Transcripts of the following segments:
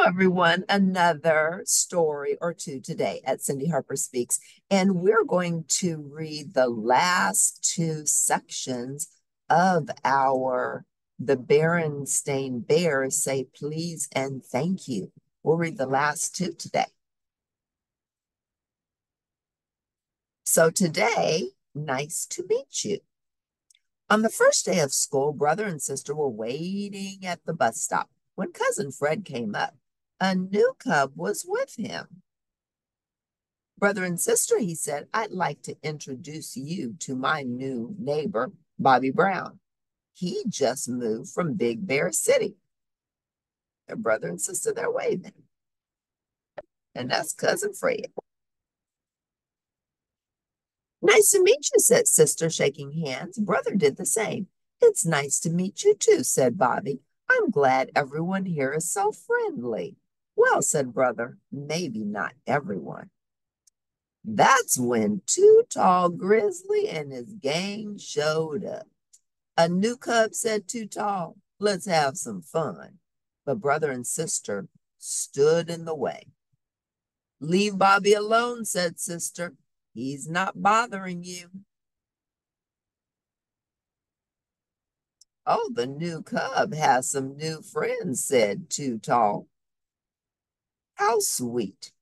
everyone. Another story or two today at Cindy Harper Speaks. And we're going to read the last two sections of our The Berenstain Bears Say Please and Thank You. We'll read the last two today. So today, nice to meet you. On the first day of school, brother and sister were waiting at the bus stop when Cousin Fred came up. A new cub was with him. Brother and sister, he said, I'd like to introduce you to my new neighbor, Bobby Brown. He just moved from Big Bear City. Their brother and sister, they're waving. And that's Cousin Fred. Nice to meet you, said sister, shaking hands. Brother did the same. It's nice to meet you too, said Bobby. I'm glad everyone here is so friendly. Well, said brother, maybe not everyone. That's when Too Tall Grizzly and his gang showed up. A new cub, said Too Tall. Let's have some fun. But brother and sister stood in the way. Leave Bobby alone, said sister. He's not bothering you. Oh, the new cub has some new friends, said Too Tall. How sweet.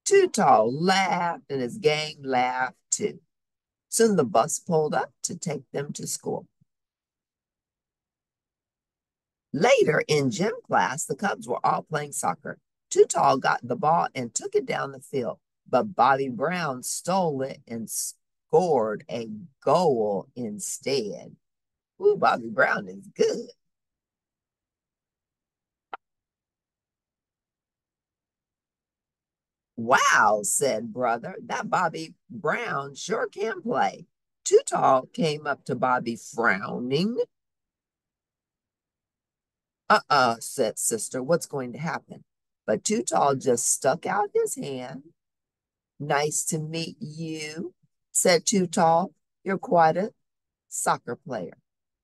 Too Tall laughed and his gang laughed too. Soon the bus pulled up to take them to school. Later in gym class, the Cubs were all playing soccer. Too Tall got the ball and took it down the field, but Bobby Brown stole it and scored a goal instead. Ooh, Bobby Brown is good. Wow, said brother, that Bobby Brown sure can play. Too Tall came up to Bobby frowning. Said sister, what's going to happen? But Too Tall just stuck out his hand. Nice to meet you, said Too Tall. You're quite a soccer player.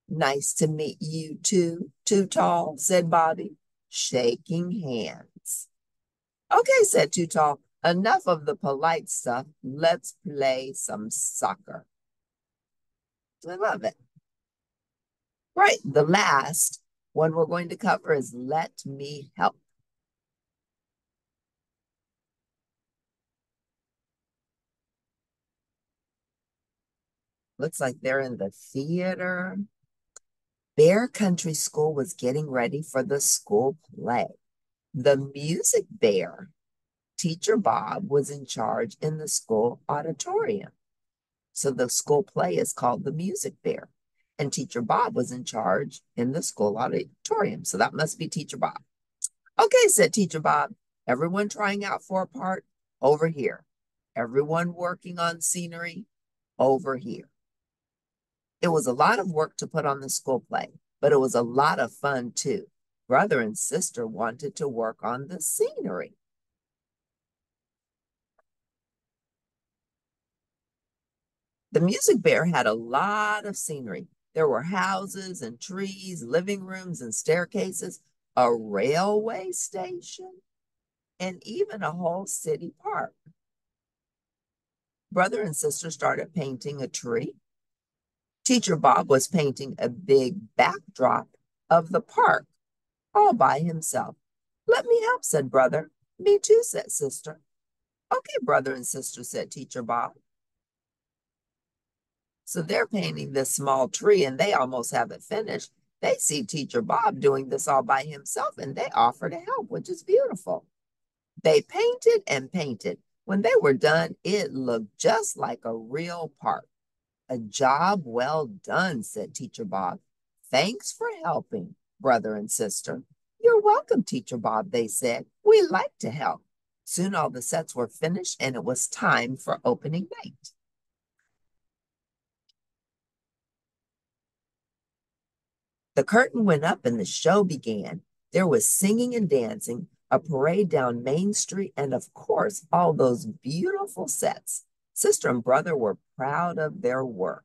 Nice to meet you too, Too Tall, said Bobby, shaking hands. Okay, said Too Tall. Enough of the polite stuff. Let's play some soccer. I love it. Right, the last one we're going to cover is Let Me Help. Looks like they're in the theater. Bear Country School was getting ready for the school play. The music bear, Teacher Bob, was in charge in the school auditorium. So the school play is called The Music Bear. And Teacher Bob was in charge in the school auditorium. So that must be Teacher Bob. Okay, said Teacher Bob. Everyone trying out for a part over here. Everyone working on scenery over here. It was a lot of work to put on the school play, but it was a lot of fun too. Brother and sister wanted to work on the scenery. The music bear had a lot of scenery. There were houses and trees, living rooms and staircases, a railway station, and even a whole city park. Brother and sister started painting a tree. Teacher Bob was painting a big backdrop of the park all by himself. Let me help, said brother. Me too, said sister. Okay, brother and sister, said Teacher Bob. So they're painting this small tree and they almost have it finished. They see Teacher Bob doing this all by himself and they offer to help, which is beautiful. They painted and painted. When they were done, it looked just like a real park. A job well done, said Teacher Bob. Thanks for helping, brother and sister. You're welcome, Teacher Bob, they said. We like to help. Soon all the sets were finished and it was time for opening night. The curtain went up and the show began. There was singing and dancing, a parade down Main Street, and of course, all those beautiful sets. Sister and brother were proud of their work.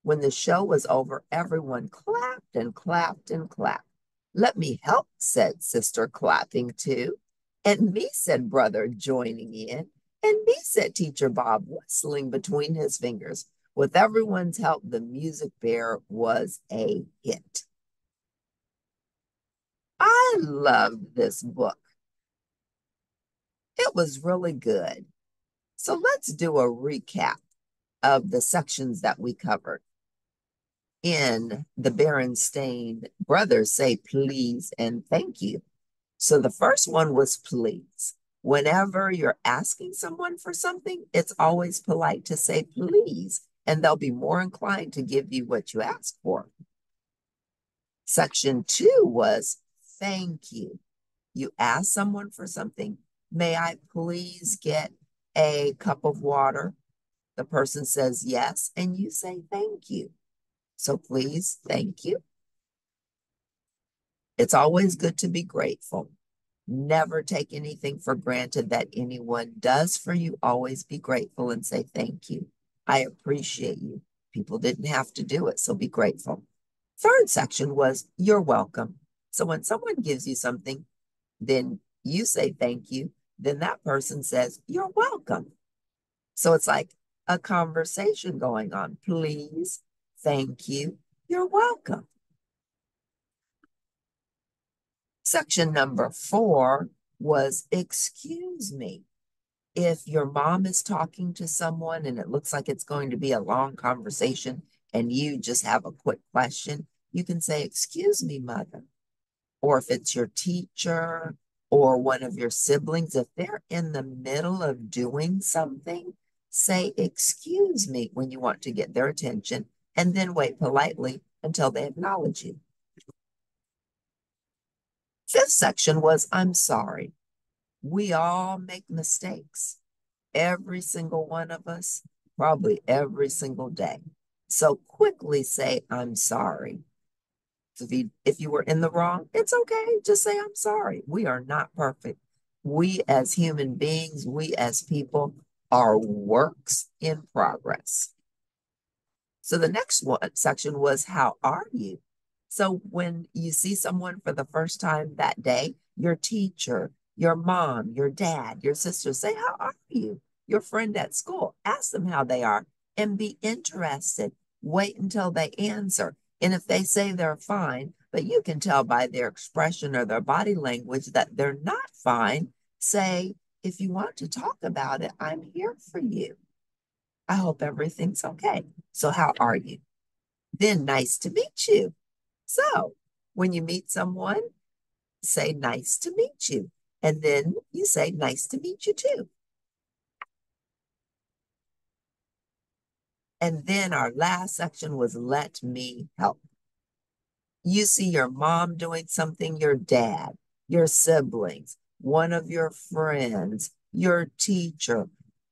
When the show was over, everyone clapped and clapped and clapped. Let me help, said sister, clapping too. And me, said brother, joining in. And me, said teacher Bob, whistling between his fingers. With everyone's help, the music bear was a hit. I loved this book. It was really good. So let's do a recap of the sections that we covered. In the Berenstain brothers say please and thank you. So the first one was please. Whenever you're asking someone for something, it's always polite to say please, and they'll be more inclined to give you what you ask for. Section 2 was thank you. You ask someone for something, may I please get a cup of water? The person says yes, and you say thank you. So please, thank you. It's always good to be grateful. Never take anything for granted that anyone does for you. Always be grateful and say thank you. I appreciate you. People didn't have to do it, so be grateful. Third section was you're welcome. So when someone gives you something, then you say thank you. Then that person says you're welcome. So it's like a conversation going on. Please, thank you, you're welcome. Section number 4 was excuse me. If your mom is talking to someone and it looks like it's going to be a long conversation and you just have a quick question, you can say, excuse me, mother. Or if it's your teacher or one of your siblings, if they're in the middle of doing something, say, excuse me when you want to get their attention, and then wait politely until they acknowledge you. Fifth section was, I'm sorry. We all make mistakes. Every single one of us, probably every single day. So quickly say, I'm sorry. So if you were in the wrong, it's okay. Just say, I'm sorry. We are not perfect. We as human beings, we as people are works in progress. So the next one section was, how are you? So when you see someone for the first time that day, your teacher, your mom, your dad, your sister, say, how are you? Your friend at school, ask them how they are and be interested. Wait until they answer. And if they say they're fine, but you can tell by their expression or their body language that they're not fine, say, if you want to talk about it, I'm here for you. I hope everything's okay. So how are you? Then nice to meet you. So when you meet someone, say nice to meet you. And then you say nice to meet you too. And then our last section was let me help. You see your mom doing something, your dad, your siblings, one of your friends, your teacher.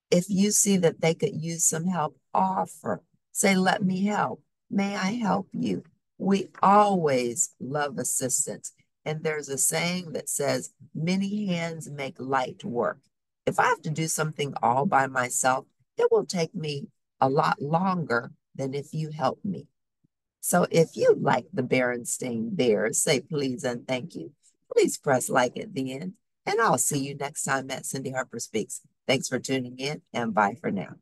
If you see that they could use some help, offer. Say, let me help. May I help you? We always love assistance. And there's a saying that says, many hands make light work. If I have to do something all by myself, it will take me a lot longer than if you help me. So if you like the Berenstain Bears, say please and thank you. Please press like at the end. And I'll see you next time at Cindy Harper Speaks. Thanks for tuning in and bye for now.